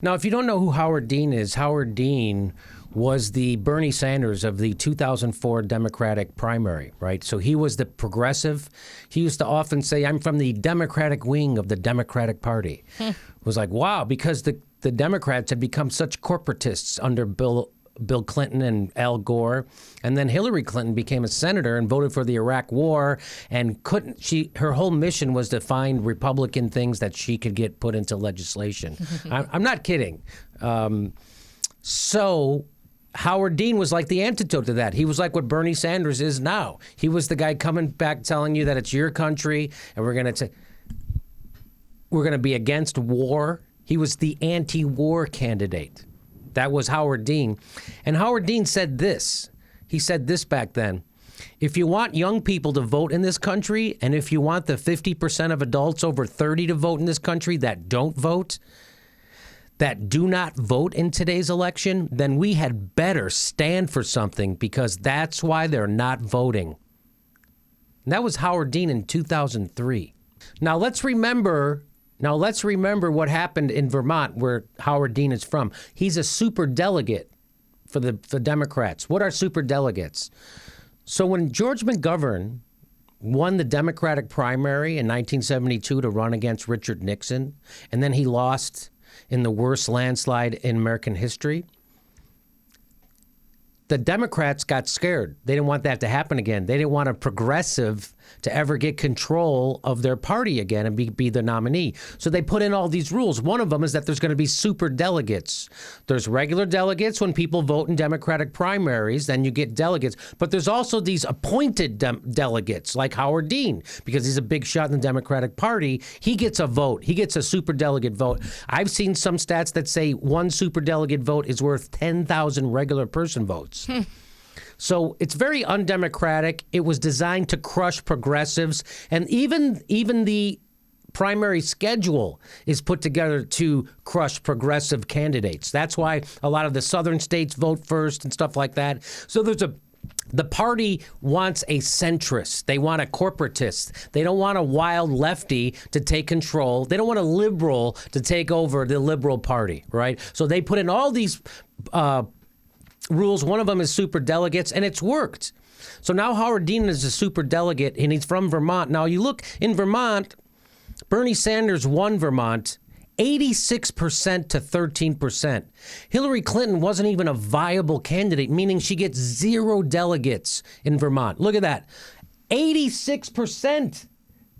Now, if you don't know who Howard Dean is, Howard Dean was the Bernie Sanders of the 2004 Democratic primary, right? So he was the progressive. He used to often say, I'm from the Democratic wing of the Democratic Party. It was like, wow, because the Democrats had become such corporatists under Bill Clinton and Al Gore, and then Hillary Clinton became a senator and voted for the Iraq War, and her whole mission was to find Republican things that she could get put into legislation. I'm not kidding. So Howard Dean was like the antidote to that. He was like what Bernie Sanders is now. He was the guy coming back telling you that it's your country and we're going to be against war. He was the anti-war candidate. That was Howard Dean. And Howard Dean said this. He said this back then. If you want young people to vote in this country, and if you want the 50% of adults over 30 to vote in this country that don't vote, that do not vote in today's election, then we had better stand for something, because that's why they're not voting. And that was Howard Dean in 2003. Now let's remember what happened in Vermont, where Howard Dean is from. He's a superdelegate for the Democrats. What are superdelegates? So when George McGovern won the Democratic primary in 1972 to run against Richard Nixon, and then he lost in the worst landslide in American history, the Democrats got scared. They didn't want that to happen again. They didn't want a progressive to ever get control of their party again and be the nominee. So they put in all these rules. One of them is that there's going to be super delegates. There's regular delegates when people vote in Democratic primaries, then you get delegates. But there's also these appointed delegates like Howard Dean, because he's a big shot in the Democratic Party. He gets a vote. He gets a super delegate vote. I've seen some stats that say one super delegate vote is worth 10,000 regular person votes. So it's very undemocratic. It was designed to crush progressives. And even the primary schedule is put together to crush progressive candidates. That's why a lot of the southern states vote first and stuff like that. So the party wants a centrist. They want a corporatist. They don't want a wild lefty to take control. They don't want a liberal to take over the liberal party, right? So they put in all these rules. One of them is super delegates, and it's worked. So now Howard Dean is a super delegate, and he's from Vermont. Now you look in Vermont, Bernie Sanders won Vermont 86% to 13%. Hillary Clinton wasn't even a viable candidate, meaning she gets 0 delegates in Vermont. Look at that. 86%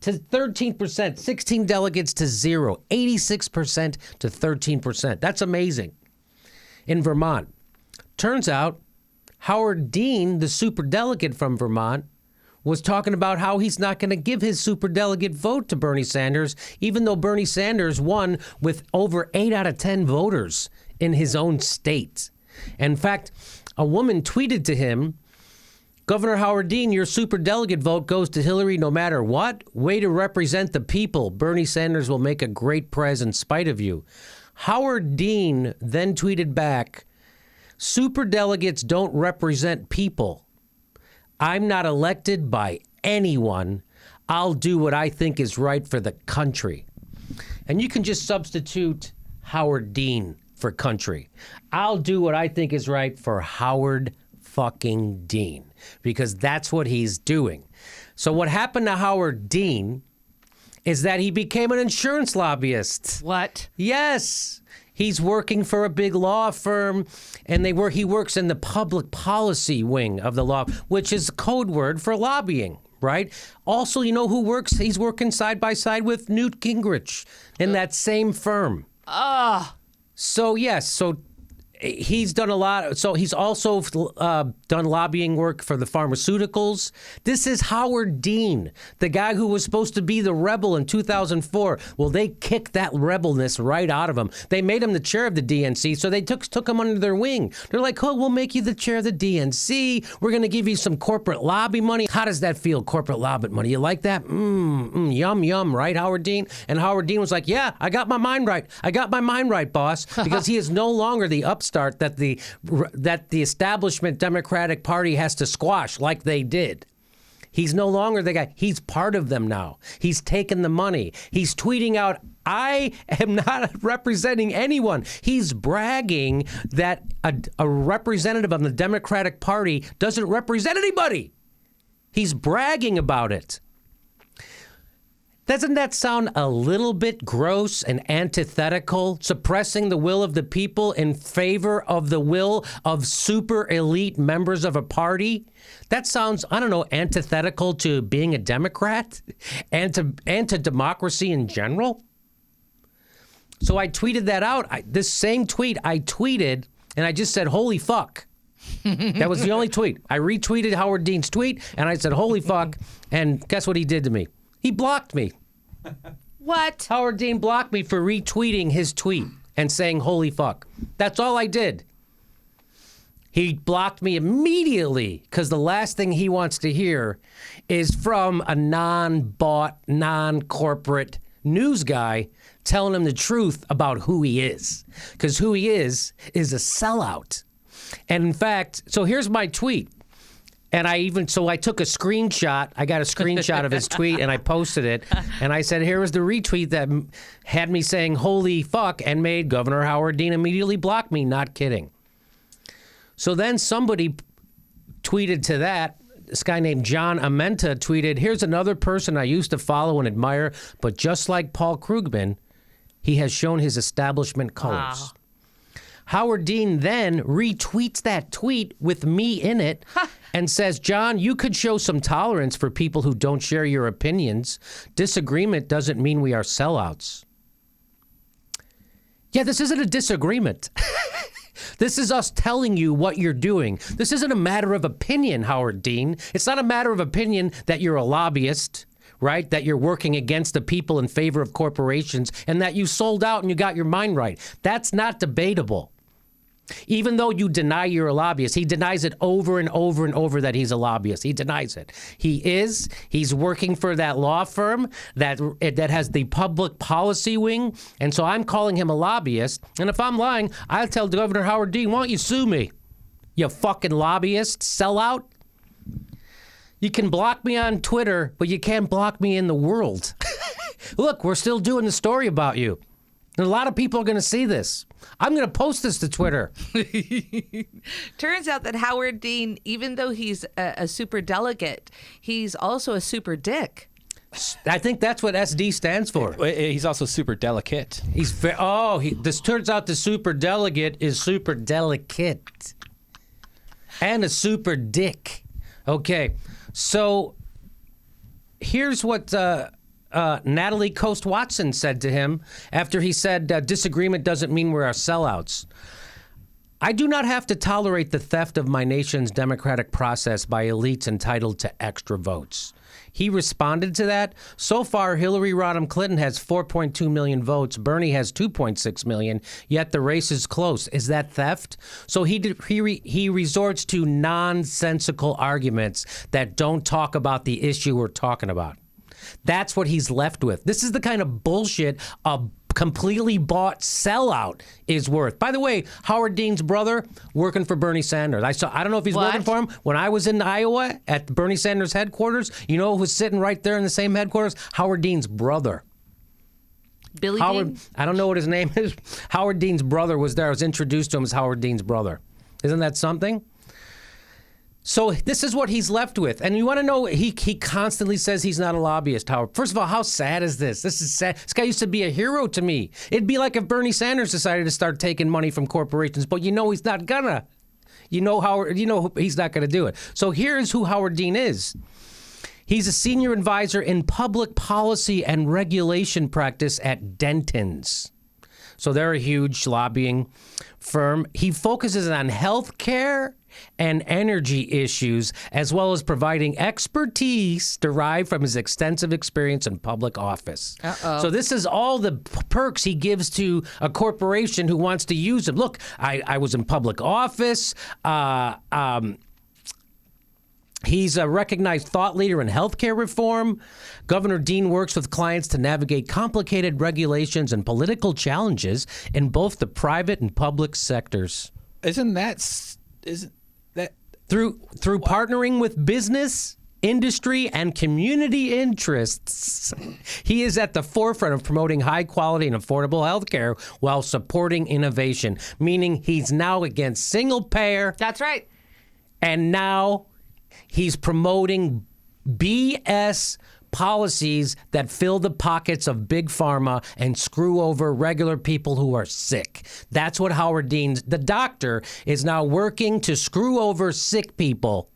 to 13%, 16 delegates to 0, 86% to 13%. That's amazing in Vermont. Turns out Howard Dean, the superdelegate from Vermont, was talking about how he's not going to give his superdelegate vote to Bernie Sanders, even though Bernie Sanders won with over 8 out of 10 voters in his own state. In fact, a woman tweeted to him, Governor Howard Dean, your superdelegate vote goes to Hillary no matter what. Way to represent the people. Bernie Sanders will make a great prez in spite of you. Howard Dean then tweeted back, superdelegates don't represent people. I'm not elected by anyone. I'll do what I think is right for the country. And you can just substitute Howard Dean for country. I'll do what I think is right for Howard fucking Dean, because that's what he's doing. So what happened to Howard Dean is that he became an insurance lobbyist. What? Yes. He's working for a big law firm, and he works in the public policy wing of the law, which is code word for lobbying, right? Also, you know who works? He's working side by side with Newt Gingrich in that same firm. So, yes, so he's done a lot. So he's also done lobbying work for the pharmaceuticals. This is Howard Dean, the guy who was supposed to be the rebel in 2004. Well, they kicked that rebelness right out of him. They made him the chair of the DNC, so they took him under their wing. They're like, oh, we'll make you the chair of the DNC. We're going to give you some corporate lobby money. How does that feel, corporate lobby money? You like that? Yum, yum, right, Howard Dean? And Howard Dean was like, yeah, I got my mind right. I got my mind right, boss, because he is no longer the upstart that the establishment Democratic Party has to squash like they did. He's no longer the guy. He's part of them now. He's taken the money. He's tweeting out I am not representing anyone. He's bragging that a representative of the Democratic Party doesn't represent anybody. He's bragging about it. Doesn't that sound a little bit gross and antithetical, suppressing the will of the people in favor of the will of super elite members of a party? That sounds, I don't know, antithetical to being a Democrat and to democracy in general. So I tweeted that out. This same tweet I tweeted, and I just said, holy fuck. That was the only tweet. I retweeted Howard Dean's tweet, and I said, holy fuck, and guess what he did to me? He blocked me. What? Howard Dean blocked me for retweeting his tweet and saying, holy fuck. That's all I did. He blocked me immediately because the last thing he wants to hear is from a non-bought, non-corporate news guy telling him the truth about who he is. Because who he is a sellout. And in fact, so here's my tweet. And I took a screenshot. I got a screenshot of his tweet and I posted it. And I said, here was the retweet that had me saying, holy fuck, and made Governor Howard Dean immediately block me. Not kidding. So then somebody tweeted to that. This guy named John Amenta tweeted, here's another person I used to follow and admire, but just like Paul Krugman, he has shown his establishment colors. Wow. Howard Dean then retweets that tweet with me in it and says, John, you could show some tolerance for people who don't share your opinions. Disagreement doesn't mean we are sellouts. Yeah, this isn't a disagreement. This is us telling you what you're doing. This isn't a matter of opinion, Howard Dean. It's not a matter of opinion that you're a lobbyist, right? That you're working against the people in favor of corporations and that you sold out and you got your mind right. That's not debatable. Even though you deny you're a lobbyist, he denies it over and over and over that he's a lobbyist. He denies it. He's working for that law firm that has the public policy wing. And so I'm calling him a lobbyist. And if I'm lying, I'll tell Governor Howard Dean, why don't you sue me? You fucking lobbyist, sellout. You can block me on Twitter, but you can't block me in the world. Look, we're still doing the story about you. And a lot of people are going to see this. I'm going to post this to Twitter. Turns out that Howard Dean, even though he's a super delegate, he's also a super dick. I think that's what SD stands for. He's also super delicate. This turns out the super delegate is super delicate. And a super dick. Okay, so here's what Natalie Coast-Watson said to him after he said, disagreement doesn't mean we're our sellouts. I do not have to tolerate the theft of my nation's democratic process by elites entitled to extra votes. He responded to that. So far, Hillary Rodham Clinton has 4.2 million votes. Bernie has 2.6 million, yet the race is close. Is that theft? So he resorts to nonsensical arguments that don't talk about the issue we're talking about. That's what he's left with. This is the kind of bullshit a completely bought sellout is worth. By the way, Howard Dean's brother working for Bernie Sanders. I don't know if he's working for him. When I was in Iowa at Bernie Sanders headquarters, you know who was sitting right there in the same headquarters? Howard Dean's brother. Billy Dean? I don't know what his name is. Howard Dean's brother was there. I was introduced to him as Howard Dean's brother. Isn't that something? So this is what he's left with. And you want to know, he constantly says he's not a lobbyist, Howard. First of all, how sad is this? This is sad. This guy used to be a hero to me. It'd be like if Bernie Sanders decided to start taking money from corporations, but you know he's not gonna. You know he's not gonna do it. So here's who Howard Dean is. He's a senior advisor in public policy and regulation practice at Dentons. So they're a huge lobbying firm. He focuses on health care and energy issues, as well as providing expertise derived from his extensive experience in public office. So this is all the perks he gives to a corporation who wants to use him. Look, I was in public office. He's a recognized thought leader in healthcare reform. Governor Dean works with clients to navigate complicated regulations and political challenges in both the private and public sectors. Isn't that through partnering with business industry, and community interests. He is at the forefront of promoting high quality and affordable health care while supporting innovation, meaning he's now against single payer. That's right. And now he's promoting BS policies that fill the pockets of big pharma and screw over regular people who are sick. That's what Howard Dean, the doctor, is now working to screw over sick people.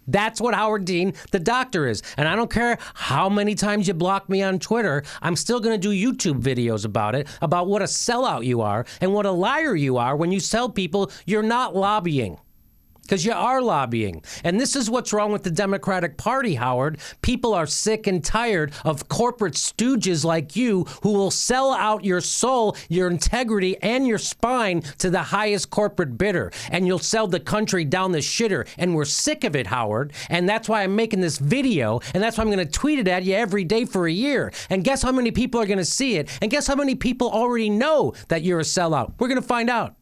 That's what Howard Dean, the doctor, is. And I don't care how many times you block me on Twitter, I'm still going to do YouTube videos about it, about what a sellout you are and what a liar you are when you tell people you're not lobbying. Because you are lobbying. And this is what's wrong with the Democratic Party, Howard. People are sick and tired of corporate stooges like you who will sell out your soul, your integrity, and your spine to the highest corporate bidder. And you'll sell the country down the shitter. And we're sick of it, Howard. And that's why I'm making this video. And that's why I'm going to tweet it at you every day for a year. And guess how many people are going to see it? And guess how many people already know that you're a sellout? We're going to find out.